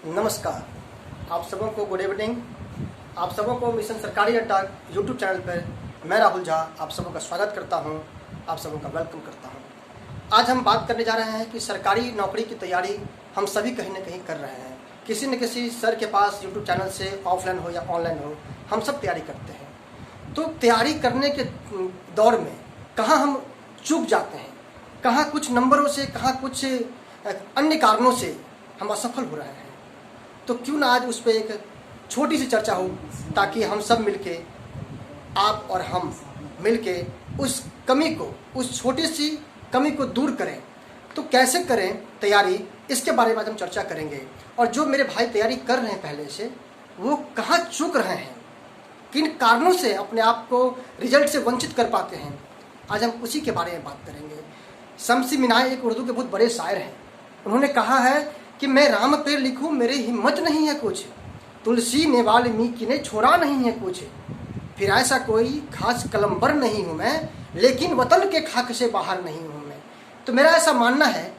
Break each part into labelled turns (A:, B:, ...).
A: नमस्कार, आप सबों को गुड इवनिंग। आप सबों को मिशन सरकारी अड्डा यूट्यूब चैनल पर मैं राहुल झा आप सबों का स्वागत करता हूं, आप सबों का वेलकम करता हूं। आज हम बात करने जा रहे हैं कि सरकारी नौकरी की तैयारी हम सभी कहीं ना कहीं कर रहे हैं। किसी न किसी सर के पास यूट्यूब चैनल से ऑफलाइन हो या ऑनलाइन हो, हम सब तैयारी करते हैं। तो तैयारी करने के दौर में कहाँ हम चूक जाते हैं, कहाँ कुछ नंबरों से, कहाँ कुछ अन्य कारणों से हम असफल हो रहे हैं। तो क्यों ना आज उस पर एक छोटी सी चर्चा हो, ताकि हम सब मिलके, आप और हम मिलके उस कमी को, उस छोटी सी कमी को दूर करें। तो कैसे करें तैयारी, इसके बारे में आज हम चर्चा करेंगे। और जो मेरे भाई तैयारी कर रहे हैं पहले से, वो कहाँ चूक रहे हैं, किन कारणों से अपने आप को रिजल्ट से वंचित कर पाते हैं, आज हम उसी के बारे में बात करेंगे। शम्स मिनाय एक उर्दू के बहुत बड़े शायर हैं। उन्होंने कहा है कि मैं राम पे लिखूं मेरी हिम्मत नहीं है कुछ, तुलसी ने वाल्मीकि ने छोड़ा नहीं है कुछ, फिर ऐसा कोई खास कलमबर नहीं हूँ मैं, लेकिन वतन के खाक से बाहर नहीं हूँ मैं। तो मेरा ऐसा मानना है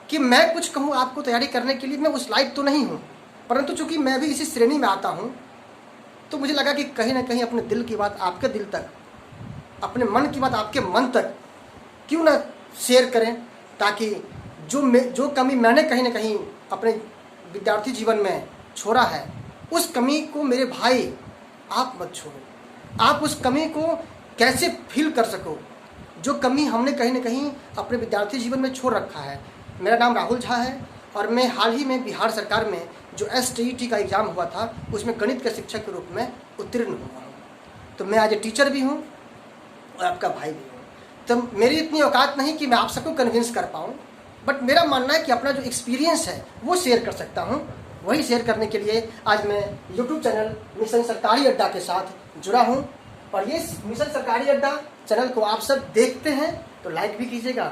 A: कि मैं कुछ कहूँ आपको तैयारी करने के लिए, मैं उस लायक तो नहीं हूँ, परंतु चूंकि मैं भी इसी श्रेणी में आता हूँ, तो मुझे लगा कि कहीं ना कहीं अपने दिल की बात आपके दिल तक, अपने मन की बात आपके मन तक क्यों ना शेयर करें, ताकि जो कमी मैंने कहीं ना कहीं अपने विद्यार्थी जीवन में छोड़ा है, उस कमी को मेरे भाई आप मत छोड़ो। आप उस कमी को कैसे फील कर सको, जो कमी हमने कहीं ना कहीं अपने विद्यार्थी जीवन में छोड़ रखा है। मेरा नाम राहुल झा है और मैं हाल ही में बिहार सरकार में जो STET का एग्ज़ाम हुआ था, उसमें गणित के शिक्षक के रूप में उत्तीर्ण हुआ हूँ। तो मैं आज टीचर भी हूँ और आपका भाई भी हूँ। तो मेरी इतनी औकात नहीं कि मैं आप सबको कन्विंस कर पाऊँ, बट मेरा मानना है कि अपना जो एक्सपीरियंस है वो शेयर कर सकता हूँ। वही शेयर करने के लिए आज मैं यूट्यूब चैनल मिशन सरकारी अड्डा के साथ जुड़ा हूँ। और ये मिशन सरकारी अड्डा चैनल को आप सब देखते हैं तो लाइक भी कीजिएगा,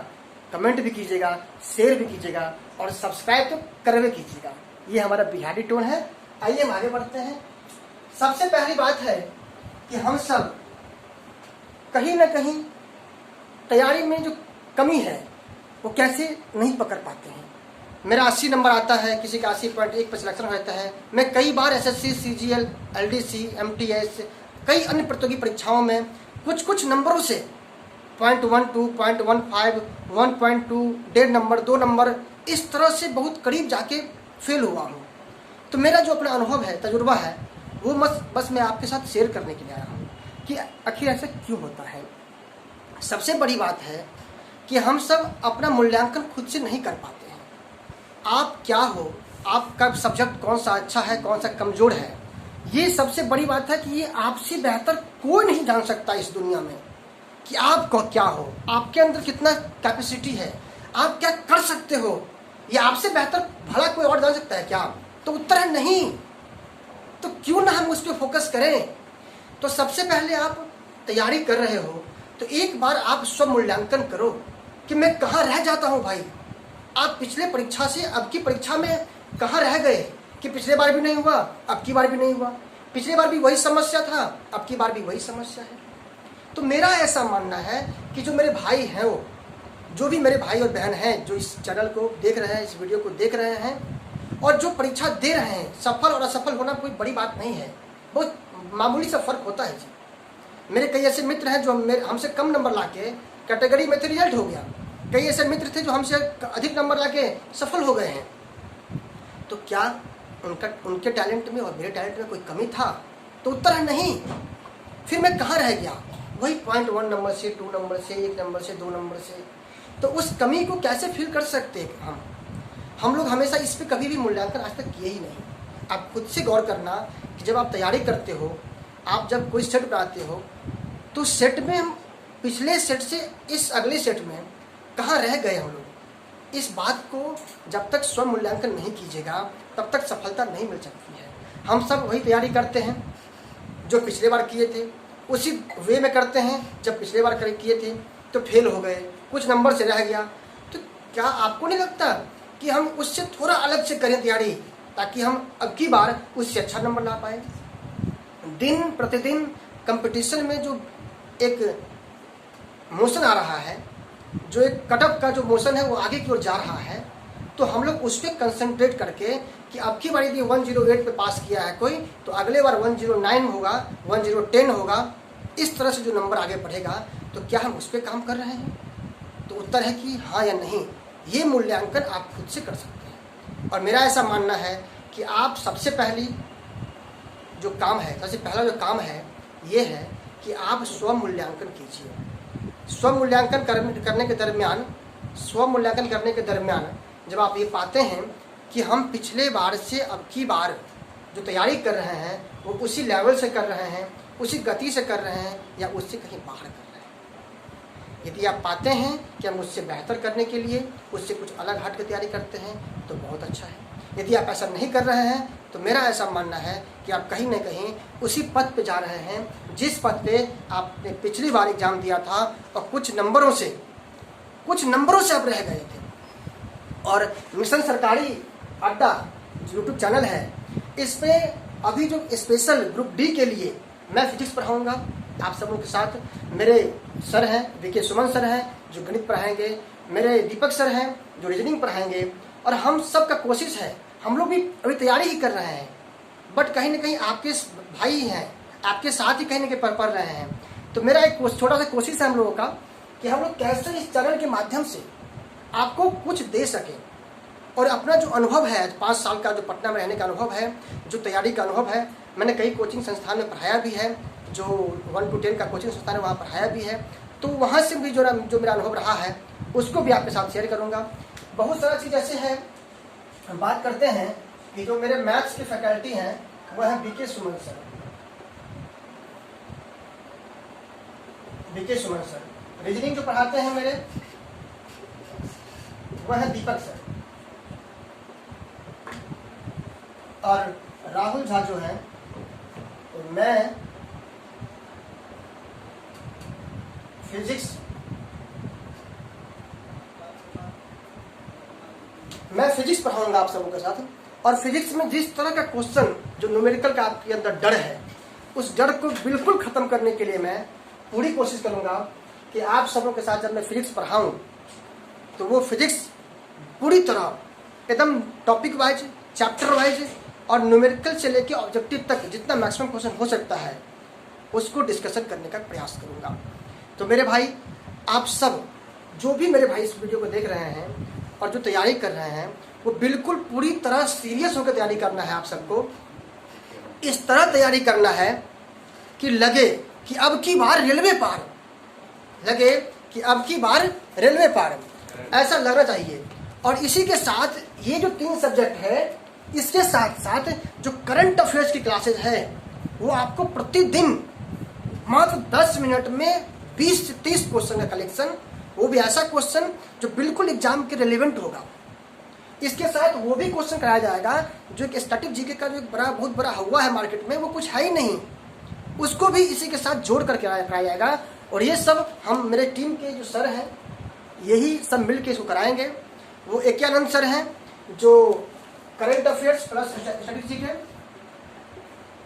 A: कमेंट भी कीजिएगा, शेयर भी कीजिएगा और सब्सक्राइब तो करवे कीजिएगा। ये हमारा बिहारी टोन है। आइए हम आगे बढ़ते हैं। सबसे पहली बात है कि हम सब कहीं ना कहीं तैयारी में जो कमी है वो कैसे नहीं पकड़ पाते हैं। मेरा 80 नंबर आता है, किसी का 80.1 पर सिलेक्शन हो जाता है। मैं कई बार SSC, CGL, LDC, MTS, कई अन्य प्रतियोगी परीक्षाओं में कुछ नंबरों से 0.12, 0.15, 1.2, 1.5 नंबर, 2 नंबर, इस तरह से बहुत करीब जाके फेल हुआ हूँ। तो मेरा जो अपना अनुभव है, तजुर्बा है, वो बस मैं आपके साथ शेयर करने के लिए आया हूँ कि आखिर ऐसा क्यों होता है। सबसे बड़ी बात है कि हम सब अपना मूल्यांकन खुद से नहीं कर पाते हैं। आप क्या हो, आपका सब्जेक्ट कौन सा अच्छा है, कौन सा कमज़ोर है, ये सबसे बड़ी बात है कि ये आपसे बेहतर कोई नहीं जान सकता इस दुनिया में कि आप क्या हो, आपके अंदर कितना कैपेसिटी है, आप क्या कर सकते हो। ये आपसे बेहतर भला कोई और जान सकता है क्या? तो उत्तर है नहीं। तो क्यों ना हम उस पर फोकस करें। तो सबसे पहले आप तैयारी कर रहे हो तो एक बार आप स्व मूल्यांकन करो कि मैं कहाँ रह जाता हूँ भाई। आप पिछले परीक्षा से अब की परीक्षा में कहाँ रह गए कि पिछले बार भी नहीं हुआ, अब की बार भी नहीं हुआ, पिछले बार भी वही समस्या था, अब की बार भी वही समस्या है। तो मेरा ऐसा मानना है कि जो मेरे भाई हैं, वो जो भी मेरे भाई और बहन हैं जो इस चैनल को देख रहे हैं, इस वीडियो को देख रहे हैं और जो परीक्षा दे रहे हैं, सफल और असफल होना कोई बड़ी बात नहीं है, बहुत मामूली सा फर्क होता है जी। मेरे कई ऐसे मित्र हैं जो हमसे कम नंबर लाके कैटेगरी में तो रिजल्ट हो गया, कई ऐसे मित्र थे जो हमसे अधिक नंबर लाके सफल हो गए हैं। तो क्या उनके टैलेंट में और मेरे टैलेंट में कोई कमी था? तो उत्तर है नहीं। फिर मैं कहाँ रह गया? वही 0.1 नंबर से, 2 नंबर से, 1 नंबर से, 2 नंबर से। तो उस कमी को कैसे फील कर सकते हैं हम लोग हमेशा इस पर कभी भी मूल्यांकन आज तक किए ही नहीं। आप खुद से गौर करना कि जब आप तैयारी करते हो, आप जब कोई सेट पर आते हो, तो सेट में हम पिछले सेट से इस अगले सेट में कहाँ रह गए हम लोग। इस बात को जब तक स्व मूल्यांकन नहीं कीजिएगा तब तक सफलता नहीं मिल सकती है। हम सब वही तैयारी करते हैं जो पिछले बार किए थे, उसी वे में करते हैं जब पिछले बार किए थे तो फेल हो गए, कुछ नंबर से रह गया। तो क्या आपको नहीं लगता कि हम उससे थोड़ा अलग से करें तैयारी, ताकि हम अब की बार उससे अच्छा नंबर ला पाए। दिन प्रतिदिन कंपटीशन में जो एक मोशन आ रहा है, जो एक कटअप का जो मोशन है वो आगे की ओर जा रहा है, तो हम लोग उस पर कंसंट्रेट करके कि अब की बार यदि 108 पे पास किया है कोई, तो अगले बार 109 होगा, 1010 होगा, इस तरह से जो नंबर आगे बढ़ेगा, तो क्या हम उस पर काम कर रहे हैं? तो उत्तर है कि हाँ या नहीं। ये मूल्यांकन आप खुद से कर सकते हैं। और मेरा ऐसा मानना है कि आप सबसे पहला जो काम है ये है कि आप स्व मूल्यांकन कीजिए। स्व मूल्यांकन करने के दरमियान जब आप ये पाते हैं कि हम पिछले बार से अब की बार जो तैयारी कर रहे हैं वो उसी लेवल से कर रहे हैं, उसी गति से कर रहे हैं, या उससे कहीं बाहर कर रहे हैं, यदि आप पाते हैं कि हम उससे बेहतर करने के लिए उससे कुछ अलग हट के तैयारी करते हैं, तो बहुत अच्छा है। यदि आप ऐसा नहीं कर रहे हैं, तो मेरा ऐसा मानना है कि आप कहीं न कहीं उसी पथ पे जा रहे हैं जिस पथ पे आपने पिछली बार एग्जाम दिया था, और कुछ नंबरों से आप रह गए थे। और मिशन सरकारी अड्डा यूट्यूब चैनल है, इस पे अभी जो स्पेशल ग्रुप डी के लिए मैं फिजिक्स पढ़ाऊँगा आप सबों के साथ। मेरे सर हैं वीके सुमन सर हैं जो गणित पढ़ाएंगे, मेरे दीपक सर हैं जो रीजनिंग पढ़ाएंगे, और हम सब का कोशिश है, हम लोग भी अभी तैयारी ही कर रहे हैं, बट कहीं ना कहीं आपके भाई हैं, आपके साथ ही कहीं ना कहीं पढ़ रहे हैं। तो मेरा एक छोटा सा कोशिश है हम लोगों का कि हम लोग कैसे इस चैनल के माध्यम से आपको कुछ दे सकें, और अपना जो अनुभव है 5 साल का जो पटना में रहने का अनुभव है, जो तैयारी का अनुभव है, मैंने कई कोचिंग संस्थान में पढ़ाया भी है, जो 1 to 10 का कोचिंग संस्थान है वहाँ पढ़ाया भी है, तो वहाँ से भी जो मेरा अनुभव रहा है उसको भी आपके साथ शेयर करूँगा। बहुत सारा चीज़ ऐसे है, हम बात करते हैं कि जो मेरे मैथ्स की फैकल्टी हैं वह है वीके सुमन सर। रीजनिंग जो पढ़ाते हैं मेरे वह है दीपक सर, और राहुल झा जो है, तो मैं फिजिक्स पढ़ाऊंगा आप सबों के साथ। और फिजिक्स में जिस तरह का क्वेश्चन जो न्यूमेरिकल का आपके अंदर डर है, उस डर को बिल्कुल खत्म करने के लिए मैं पूरी कोशिश करूंगा कि आप सबों के साथ जब मैं फिजिक्स पढ़ाऊं तो वो फिजिक्स पूरी तरह एकदम टॉपिक वाइज, चैप्टर वाइज और न्यूमेरिकल से लेके ऑब्जेक्टिव तक जितना मैक्सिमम क्वेश्चन हो सकता है उसको डिस्कशन करने का प्रयास करूंगा। तो मेरे भाई, आप सब जो भी मेरे भाई इस वीडियो को देख रहे हैं और जो तैयारी कर रहे हैं, वो बिल्कुल पूरी तरह सीरियस होकर तैयारी करना है। आप सबको इस तरह तैयारी करना है कि लगे कि अब की बार रेलवे पार, ऐसा लगना चाहिए। और इसी के साथ ये जो 3 सब्जेक्ट है, इसके साथ साथ जो करंट अफेयर्स की क्लासेज है, वो आपको प्रतिदिन मात्र 10 मिनट में 20 से 30 क्वेश्चन का कलेक्शन, वो भी ऐसा क्वेश्चन जो बिल्कुल एग्जाम के रिलेवेंट होगा। इसके साथ वो भी क्वेश्चन कराया जाएगा जो एक स्टैटिक जीके का जो एक बहुत बड़ा हुआ है मार्केट में, वो कुछ है ही नहीं, उसको भी इसी के साथ जोड़ कर कराया जाएगा। और ये सब हम मेरे टीम के जो सर हैं यही सब मिल के इसको कराएंगे। वो AK आनंद सर हैं जो current affairs plus static GK,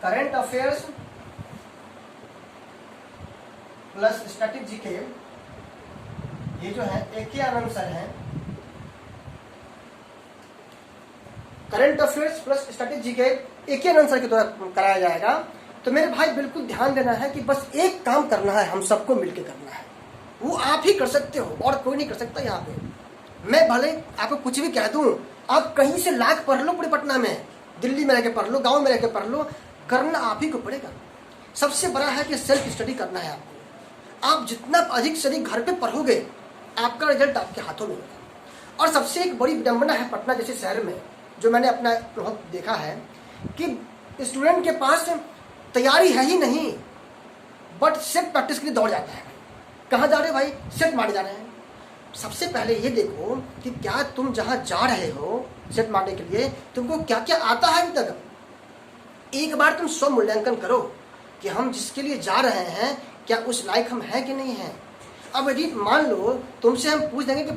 A: current affairs plus static GK, ये जो है AK आनंद सर हैं, current affairs plus static GK AK आनंद सर के द्वारा कराया जाएगा। तो मेरे भाई बिल्कुल ध्यान देना है कि बस एक काम करना है, हम सबको मिलकर करना है, वो आप ही कर सकते हो और कोई नहीं कर सकता। यहाँ पे मैं भले आपको कुछ भी कह दूं, आप कहीं से लाख पढ़ लो पूरे पटना में, दिल्ली में रह के पढ़ लो, गाँव में रह के पढ़ लो, करना आप ही को पड़ेगा। सबसे बड़ा है कि सेल्फ स्टडी करना है आपको। आप जितना अधिक स्टडी घर पे पढ़ोगे, आपका रिजल्ट आपके हाथों में होगा। और सबसे एक बड़ी विडंबना है पटना जैसे शहर में, जो मैंने अपना अनुभव देखा है कि स्टूडेंट के पास तैयारी है ही नहीं, बट सेट प्रैक्टिस के लिए दौड़ जाता है। कहाँ जा रहे भाई? सेट मारने जा रहे हैं। सबसे पहले ये देखो कि क्या तुम जहाँ जा रहे हो सेट मारने के लिए, तुमको क्या क्या आता है अभी तक। एक बार तुम स्व मूल्यांकन करो कि हम जिसके लिए जा रहे हैं क्या उस लायक हम हैं कि नहीं हैं। अब यदि मान लो तुमसे हम पूछ देंगे कि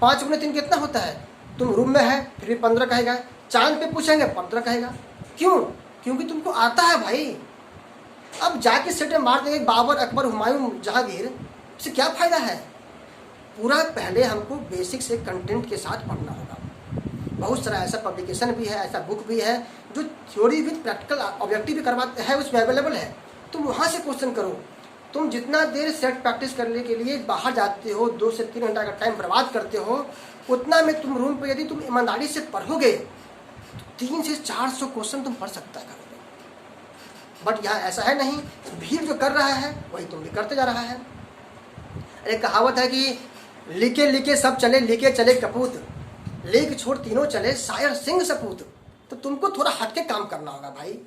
A: 5 गुना 3 कितना होता है, तुम रूम में है फिर भी 15 कहेगा, चांद पे पूछेंगे 15 कहेगा। क्यों? क्योंकि तुमको आता है भाई। अब जाके सेट में मार देंगे बाबर, अकबर, हुमायूं, जहांगीर, इससे क्या फायदा है। पूरा पहले हमको बेसिक से कंटेंट के साथ पढ़ना होगा। बहुत सारा ऐसा पब्लिकेशन भी है, ऐसा बुक भी है जो थ्योरी विद प्रैक्टिकल ऑब्जेक्टिव भी करवाते हैं, उसमें अवेलेबल है। तुम वहाँ से क्वेश्चन करो। तुम जितना देर सेट प्रैक्टिस करने के लिए बाहर जाते हो, 2 से 3 घंटा का टाइम बर्बाद करते हो, उतना में तुम रूम पर यदि तुम ईमानदारी से पढ़ोगे 300 से 400 क्वेश्चन तुम पढ़ सकता है। बट यहाँ ऐसा है नहीं, भीड़ जो कर रहा है वही तुम भी करते जा रहा है। एक कहावत है कि लिखे लिखे सब चले, लिखे चले कपूत, लेख छोड़ तीनों चले, शायर सिंह सपूत। तो तुमको थोड़ा हटके काम करना होगा भाई।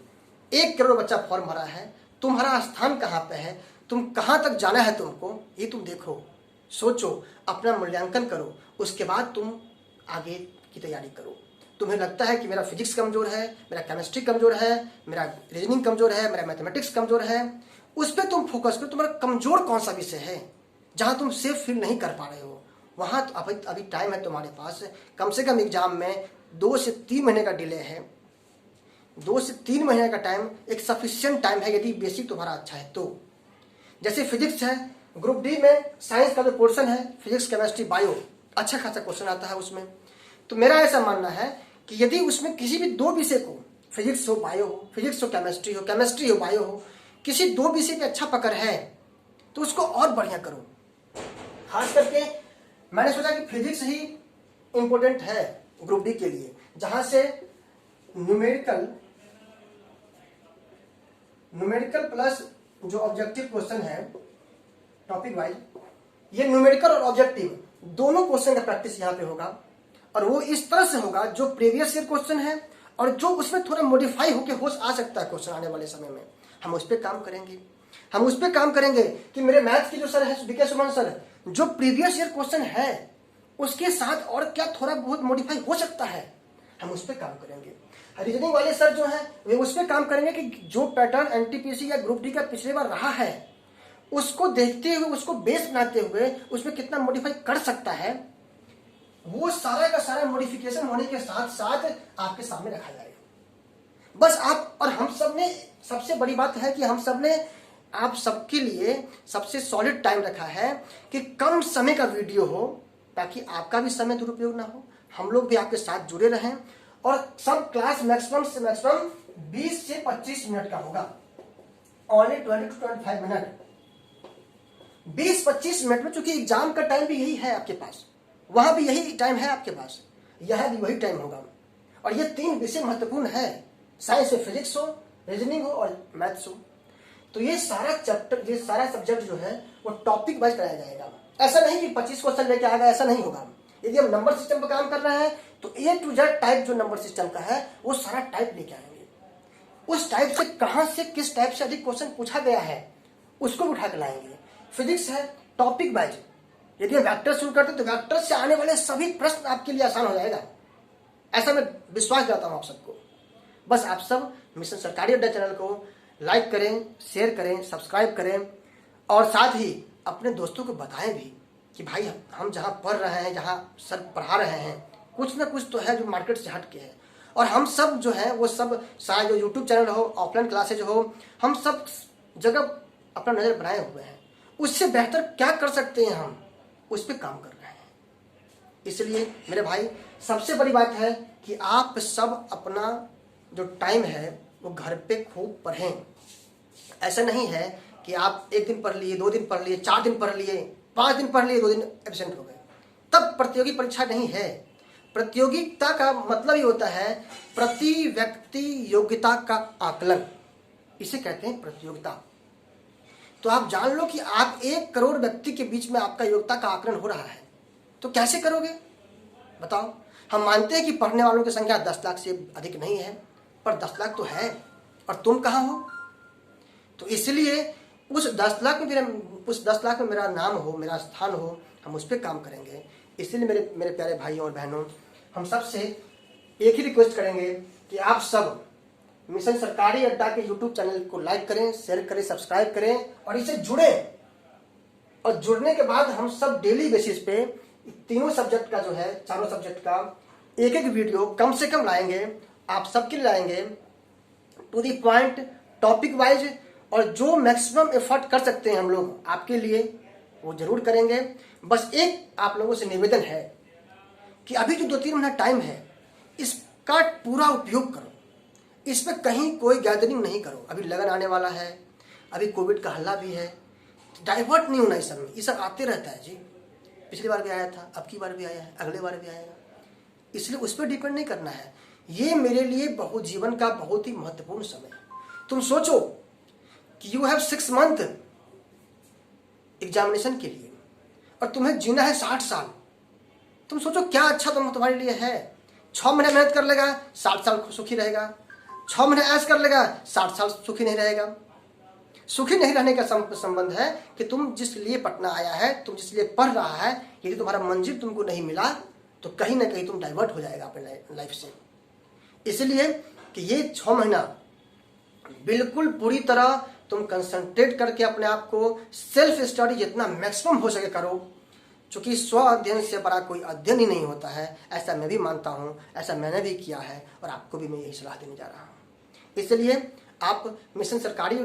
A: 1 करोड़ बच्चा फॉर्म भरा है, तुम्हारा स्थान कहाँ पे है, तुम कहाँ तक जाना है तुमको, ये तुम देखो, सोचो, अपना मूल्यांकन करो, उसके बाद तुम आगे की तैयारी करो। तुम्हें लगता है कि मेरा फिजिक्स कमज़ोर है, मेरा केमिस्ट्री कमज़ोर है, मेरा रीजनिंग कमज़ोर है, मेरा मैथमेटिक्स कमज़ोर है, उस पर तुम फोकस करो। तुम्हारा कमज़ोर कौन सा विषय है जहाँ तुम सेफ फील नहीं कर पा रहे हो, वहाँ तो अभी टाइम है तुम्हारे पास। कम से कम एग्जाम में 2 से 3 महीने का डिले है। 2 से 3 महीने का टाइम एक सफिशिएंट टाइम है यदि बेसिक तुम्हारा अच्छा है तो। जैसे फिजिक्स है, ग्रुप डी में साइंस का जो पोर्शन है, फिजिक्स केमिस्ट्री बायो, अच्छा खासा क्वेश्चन आता है उसमें। तो मेरा ऐसा मानना है कि यदि उसमें किसी भी 2 विषय को, फिजिक्स हो बायो हो, फिजिक्स हो केमिस्ट्री हो, केमिस्ट्री हो बायो हो, किसी 2 विषय पे अच्छा पकड़ है तो उसको और बढ़िया करो। खास करके मैंने सोचा कि फिजिक्स ही इंपॉर्टेंट है ग्रुप डी के लिए, जहां से न्यूमेरिकल प्लस जो ऑब्जेक्टिव क्वेश्चन है टॉपिक वाइज, ये न्यूमेरिकल और ऑब्जेक्टिव दोनों क्वेश्चन का प्रैक्टिस यहाँ पे होगा। और वो इस तरह से होगा जो प्रीवियस ईयर क्वेश्चन है और जो उसमें थोड़ा मॉडिफाई होकर हो आ सकता है क्वेश्चन आने वाले समय में, हम उस पर काम करेंगे। हम उस पर काम करेंगे कि मेरे मैथ्स के जो सर है बीके सुमन सर, जो प्रीवियस ईयर क्वेश्चन है उसके साथ और क्या थोड़ा बहुत मॉडिफाई हो सकता है, हम उस पर काम करेंगे। रीजनिंग वाले सर जो हैं वे उस पर काम करेंगे कि जो पैटर्न एनटीपीसी या ग्रुप डी का पिछले बार रहा है उसको देखते हुए, उसको बेस बनाते हुए उसमें कितना मॉडिफाई कर सकता है, वो सारा का सारा मॉडिफिकेशन होने के साथ साथ आपके सामने रखा जाएगा। बस आप और हम सब ने, सबसे बड़ी बात है कि हम सब ने आप सबके लिए सबसे सॉलिड टाइम रखा है कि कम समय का वीडियो हो, ताकि आपका भी समय दुरुपयोग ना हो, हम लोग भी आपके साथ जुड़े रहें। और सब क्लास मैक्सिमम से मैक्सिमम 20 से 25 मिनट का होगा, ओनली 20 to 25 मिनट। 20-25 मिनट में, चूंकि एग्जाम का टाइम भी यही है आपके पास, वहां भी यही टाइम है आपके पास, यह भी वही टाइम होगा। और ये 3 विषय महत्वपूर्ण है, साइंस हो, फिजिक्स हो, रीजनिंग हो और मैथ्स हो। तो ये सारा चैप्टर, ये सारा सब्जेक्ट जो है वो टॉपिक वाइज कराया जाएगा। ऐसा नहीं कि 25 क्वेश्चन लेके आएगा, ऐसा नहीं होगा। यदि हम नंबर सिस्टम पर काम कर रहे हैं तो A to Z टाइप जो नंबर सिस्टम का है वो सारा टाइप लेके आएंगे। उस टाइप से कहां से किस टाइप से अधिक क्वेश्चन पूछा गया है उसको भी उठा के लाएंगे। फिजिक्स है टॉपिक वाइज, यदि हम वैक्टर शुरू करते तो वैक्टर से आने वाले सभी प्रश्न आपके लिए आसान हो जाएगा, ऐसा मैं विश्वास करता हूं आप सबको। बस आप सब मिशन सरकारी अड्डा चैनल को लाइक करें, शेयर करें, सब्सक्राइब करें और साथ ही अपने दोस्तों को बताएं भी कि भाई हम जहां पढ़ रहे हैं, जहां सर पढ़ा रहे हैं, कुछ ना कुछ तो है जो मार्केट से हट के है। और हम सब जो है वो सब, शायद जो यूट्यूब चैनल हो, ऑफलाइन क्लासेज हो, हम सब जगह अपना नज़र बनाए हुए हैं। उससे बेहतर क्या कर सकते हैं हम, उस पर काम कर रहे हैं। इसलिए मेरे भाई सबसे बड़ी बात है कि आप सब अपना जो टाइम है वो घर पे खूब पढ़ें। ऐसा नहीं है कि आप 1 दिन पढ़ लिए, 2 दिन पढ़ लिए, 4 दिन पढ़ लिए, 5 दिन पढ़ लिए, 2 दिन एब्सेंट हो गए, तब प्रतियोगी परीक्षा नहीं है। प्रतियोगिता का मतलब ये होता है प्रति व्यक्ति योग्यता का आकलन, इसे कहते हैं प्रतियोगिता। तो आप जान लो कि आप 1 करोड़ व्यक्ति के बीच में आपका योग्यता का आकलन हो रहा है, तो कैसे करोगे बताओ। हम मानते हैं कि पढ़ने वालों की संख्या 10 लाख से अधिक नहीं है, पर 10 लाख तो है और तुम कहाँ हो। तो इसलिए उस 10 लाख में मेरा नाम हो, मेरा स्थान हो, हम उस पर काम करेंगे। इसलिए मेरे प्यारे भाइयों और बहनों, हम सब से एक ही रिक्वेस्ट करेंगे कि आप सब मिशन सरकारी अड्डा के यूट्यूब चैनल को लाइक करें, शेयर करें, सब्सक्राइब करें और इसे जुड़ें। और जुड़ने के बाद हम सब डेली बेसिस पे तीनों सब्जेक्ट का जो है, चारों सब्जेक्ट का एक एक वीडियो कम से कम लाएंगे, आप सबके लिए लाएंगे, to the point, topic wise, और जो मैक्सिमम एफर्ट कर सकते हैं हम लोग आपके लिए वो जरूर करेंगे। बस एक आप लोगों से निवेदन है कि अभी जो 2-3 महीना टाइम है, इसका पूरा उपयोग करो। इस पर कहीं कोई गैदरिंग नहीं करो। अभी लगन आने वाला है, अभी कोविड का हल्ला भी है, डाइवर्ट नहीं होना इस समय। ये सब आते रहता है जी, पिछली बार भी आया था, अब की बार भी आया है, अगले बार भी आएगा। इसलिए उस पर डिपेंड नहीं करना है। ये मेरे लिए बहुत जीवन का बहुत ही महत्वपूर्ण समय है। तुम सोचो कि यू हैव 6 मंथ एग्जामिनेशन के लिए और तुम्हें जीना है 60 साल। तुम सोचो क्या अच्छा तुम्हारे लिए है। 6 महीने मेहनत कर लेगा, 60 साल सुखी रहेगा। 6 महीने ऐश कर लेगा, 60 साल सुखी नहीं रहेगा। सुखी नहीं रहने का संबंध है कि तुम जिस लिए पटना आया है, तुम जिस लिए पढ़ रहा है, यदि तुम्हारा मंजिल तुमको नहीं मिला तो कहीं ना कहीं तुम डाइवर्ट हो जाएगा अपने लाइफ से। इसलिए कि ये 6 महीना बिल्कुल पूरी तरह तुम कंसंट्रेट करके अपने आप को सेल्फ स्टडी जितना मैक्सिमम हो सके करो। चूँकि स्व अध्ययन से बड़ा कोई अध्ययन ही नहीं होता है, ऐसा मैं भी मानता हूँ, ऐसा मैंने भी किया है और आपको भी मैं यही सलाह देने जा रहा हूँ। इसलिए आप मिशन सरकारी